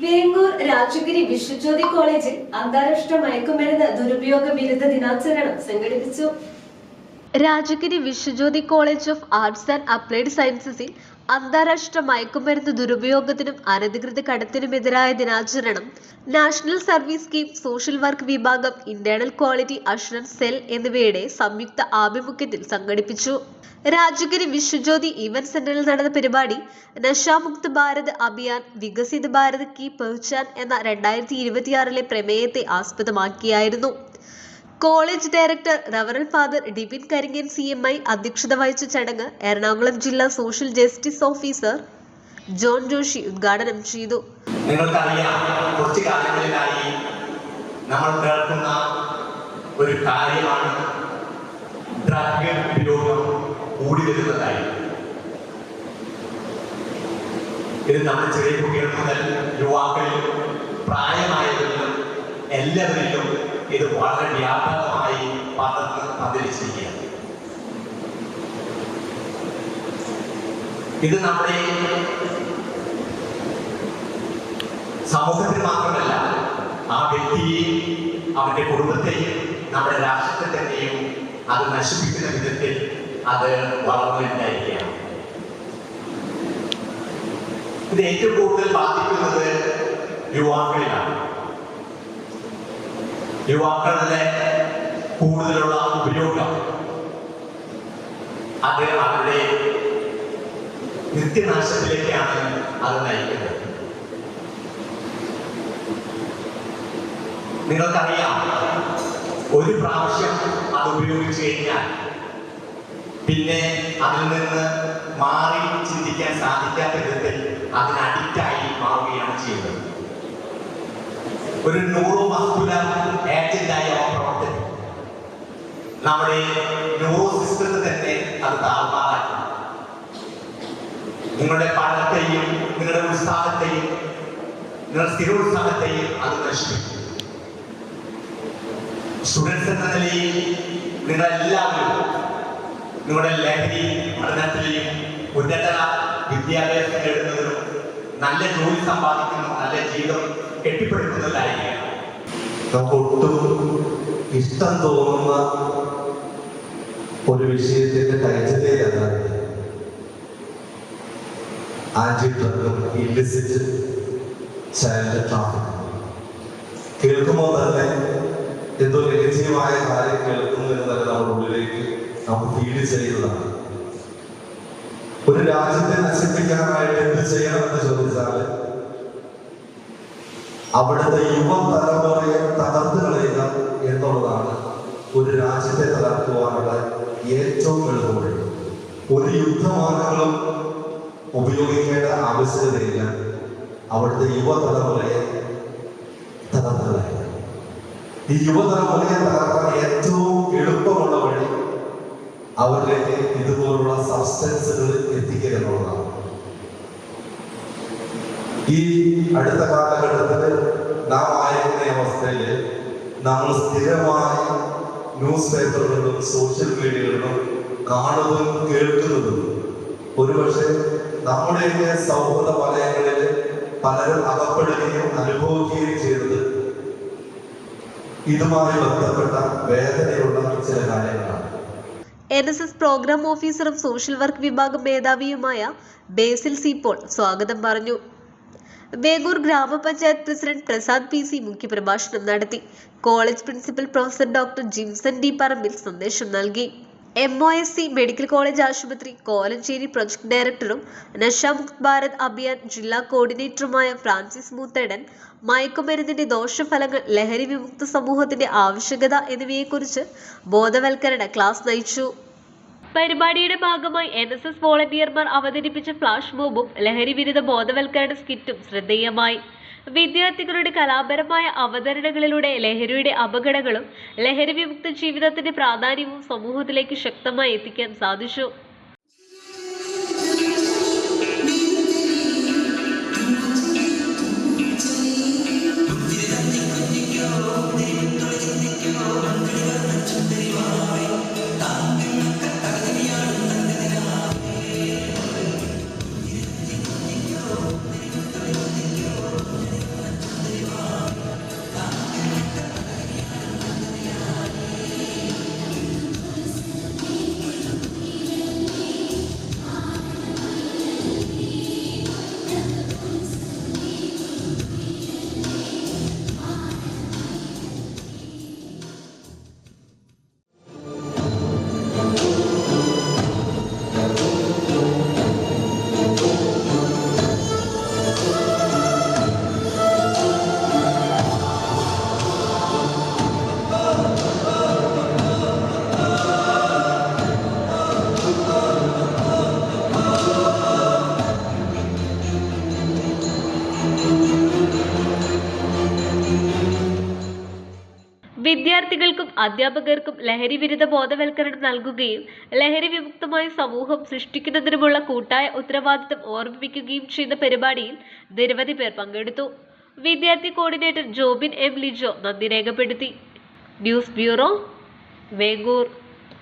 വേങ്ങൂർ രാജഗിരി വിശ്വജ്യോതി കോളേജിൽ അന്താരാഷ്ട്ര മയക്കുമരുന്ന് ദുരുപയോഗ വിരുദ്ധ ദിനാചരണം സംഘടിപ്പിച്ചു. Rajagiri Viswajyothi college of arts and applied സയൻസസിൽ അന്താരാഷ്ട്ര മയക്കുമരുന്ന് ദുരുപയോഗത്തിനും അനധികൃത കടത്തിനുമെതിരായ ദിനാചരണം national service scheme, social work വിഭാഗം, ഇന്റേണൽ ക്വാളിറ്റി അഷുറൻസ് സെൽ എന്നിവയുടെ സംയുക്ത ആഭിമുഖ്യത്തിൽ സംഘടിപ്പിച്ചു. രാജഗിരി വിശ്വജ്യോതി ഇവന്റ് സെന്ററിൽ നടന്ന പരിപാടി നശാമുക്ത് ഭാരത് അഭിയാൻ വികസിത് ഭാരത് കി പെഹ്ചാൻ എന്ന 2026 പ്രമേയത്തെ ആസ്പദമാക്കിയായിരുന്നു. കോളേജ് ഡയറക്ടർ റവറൽ ഫാദർ ഡിബിൻ കരിങ്ങൻ CMI അധ്യക്ഷത വഹിച്ച ചടങ്ങ് എറണാകുളം ജില്ലാ social justice officer John Joshy ഉദ്ഘാടനം ചെയ്തു. നിങ്ങൾക്കറിയാം, കുറച്ചു കാലങ്ങളിലായി നമ്മൾ കേൾക്കുന്ന ഒരു കാര്യമാണ് ഡ്രഗ് ഉപയോഗം കൂടി വരുന്നതായി. ഇത് നമ്മൾ ചെറിയ കുട്ടികൾ മുതൽ യുവാക്കളിലും പ്രായമായവരിലും എല്ലാവരിലും ഇത് വളരെ വ്യാപകമായി പന്തലിച്ചിരിക്കുകയാണ്. ഇത് നമ്മുടെ സമൂഹത്തിന് മാത്രമല്ല, ആ വ്യക്തിയെയും അവന്റെ കുടുംബത്തെയും നമ്മുടെ രാഷ്ട്രത്തെ തന്നെയും അത് നശിപ്പിക്കുന്ന വിധത്തിൽ അത് വളർന്നിട്ടുണ്ടായിരിക്കുകയാണ്. ഇത് ഏറ്റവും കൂടുതൽ ബാധിക്കുന്നത് യുവാക്കളിലാണ്. യുവാക്കളുടെ കൂടുതലുള്ള ഉപയോഗം അത് അവരുടെ നിത്യനാശത്തിലേക്കാണ് അത് നയിക്കുന്നത്. നിങ്ങൾക്കറിയാം, ഒരു പ്രാവശ്യം അത് ഉപയോഗിച്ചു കഴിഞ്ഞാൽ പിന്നെ അതിൽ നിന്ന് മാറി ചിന്തിക്കാൻ സാധിക്കാത്ത വിധത്തിൽ അതിന് അഡിക്റ്റായി മാറുകയാണ് ചെയ്യുന്നത്. ഒരു ന്യൂറോ മസ്കുലർ ഏജന്റായി അവ പ്രവർത്തിക്കും. നമ്മുടെ ന്യൂറോ സിസ്റ്റത്തെ തന്നെ അത് താഴ്മാറാക്കും. നിങ്ങളുടെ പഠനത്തെയും നിങ്ങളുടെ ഉത്സാഹത്തെയും നിങ്ങളുടെ സ്ഥിരോത്സാഹത്തെയും അത് നശിപ്പിക്കും. സ്റ്റുഡൻസ് എന്ന നിലയിൽ നിങ്ങളെല്ലാവരും നിങ്ങളുടെ ലഹരി പഠനത്തിലെയും ഉന്നത വിദ്യാഭ്യാസം നേടുന്നതിനും നല്ല ജോലി സമ്പാദിക്കുന്നതും നല്ല ജീവിതം കെട്ടിപ്പടുക്കുന്നതിലായിരിക്കും. നമുക്ക് ഒട്ടും ഇഷ്ടം തോന്നുന്ന ഒരു വിഷയത്തിന്റെ കൈച്ചതയാണ് anti drug illicit child traffic. കേൾക്കുമ്പോൾ തന്നെ എന്തോ രഹസ്യമായ കാര്യം കേൾക്കുന്നു എന്നല്ല നമ്മുടെ ഉള്ളിലേക്ക് നമുക്ക് ഫീൽ ചെയ്യുന്നതാണ്. ഒരു രാജ്യത്തെ നശിപ്പിക്കാനായിട്ട് എന്ത് ചെയ്യണമെന്ന് ചോദിച്ചാൽ അവിടുത്തെ യുവതലമുറയെ തകർത്ത് കളയുക എന്നുള്ളതാണ് ഒരു രാജ്യത്തെ തകർക്കുവാനുള്ള ഏറ്റവും എളുപ്പവഴി. ഒരു യുദ്ധമാർഗങ്ങളും ഉപയോഗിക്കേണ്ട ആവശ്യകതയില്ല അവിടുത്തെ യുവതലമുറയെ തകർത്ത് കളയുക. ഈ യുവതലമുറയെ തകർക്കാൻ ഏറ്റവും എളുപ്പമുള്ള വഴി അവരിലേക്ക് ഇതുപോലുള്ള സബ്സ്റ്റൻസുകൾ എത്തിക്കുക എന്നുള്ളതാണ്. ഈ അടുത്ത കാലഘട്ടത്തിൽ നാം ആയിരിക്കുന്ന അവസ്ഥയിൽ നമ്മൾ സ്ഥിരമായി ന്യൂസ് പേപ്പറുകളിലും സോഷ്യൽ മീഡിയകളിലും കാണുന്നതും കേൾക്കുന്നതും ഒരുപക്ഷെ നമ്മുടെയൊക്കെ സൗഹൃദ വലയങ്ങളിൽ പലരും അകപ്പെടുകയും അനുഭവിക്കുകയും ചെയ്തത് ഇതുമായി ബന്ധപ്പെട്ട വേദനയുള്ള ചില കാര്യങ്ങളാണ്. NSS പ്രോഗ്രാം ഓഫീസറും സോഷ്യൽ വർക്ക് വിഭാഗം മേധാവിയുമായ ബേസിൽ സി പോൾ സ്വാഗതം പറഞ്ഞു. വേങ്ങൂർ ഗ്രാമപഞ്ചായത്ത് പ്രസിഡന്റ് പ്രസാദ് PC മുഖ്യപ്രഭാഷണം നടത്തി. College principal professor doctor Jimson D പറമ്പിൽ സന്ദേശം നൽകി. MOSC മെഡിക്കൽ കോളേജ് ആശുപത്രി കോലഞ്ചേരി പ്രൊജക്ട് ഡയറക്ടറും നശാമുക്ത് ഭാരത് അഭിയാൻ ജില്ലാ കോർഡിനേറ്ററുമായ ഫ്രാൻസിസ് മൂത്തേടൻ മയക്കുമരുന്നിന്റെ ദോഷഫലങ്ങൾ, ലഹരി വിമുക്ത സമൂഹത്തിന്റെ ആവശ്യകത എന്നിവയെക്കുറിച്ച് ബോധവൽക്കരണ ക്ലാസ് നയിച്ചു. പരിപാടിയുടെ ഭാഗമായി NSS വോളണ്ടിയർമാർ അവതരിപ്പിച്ച ഫ്ലാഷ് മോബും ലഹരി വിരുദ്ധ ബോധവൽക്കരണ സ്കിറ്റും ശ്രദ്ധേയമായി. വിദ്യാർത്ഥികളുടെ കലാപരമായ അവതരണങ്ങളിലൂടെ ലഹരിയുടെ അപകടങ്ങളും ലഹരി വിമുക്ത ജീവിതത്തിന്റെ പ്രാധാന്യവും സമൂഹത്തിലേക്ക് ശക്തമായി എത്തിക്കാൻ സാധിച്ചു. വിദ്യാർത്ഥികൾക്കും അധ്യാപകർക്കും ലഹരി വിരുദ്ധ ബോധവൽക്കരണം നൽകുകയും ലഹരി വിമുക്തമായ സമൂഹം സൃഷ്ടിക്കുന്നതിനുമുള്ള കൂട്ടായ ഉത്തരവാദിത്തം ഓർമ്മിപ്പിക്കുകയും ചെയ്യുന്ന പരിപാടിയിൽ നിരവധി പേർ പങ്കെടുത്തു. വിദ്യാർത്ഥി കോർഡിനേറ്റർ ജോബിൻ എം ലിജോ നന്ദി രേഖപ്പെടുത്തി. News bureau, Vengoor.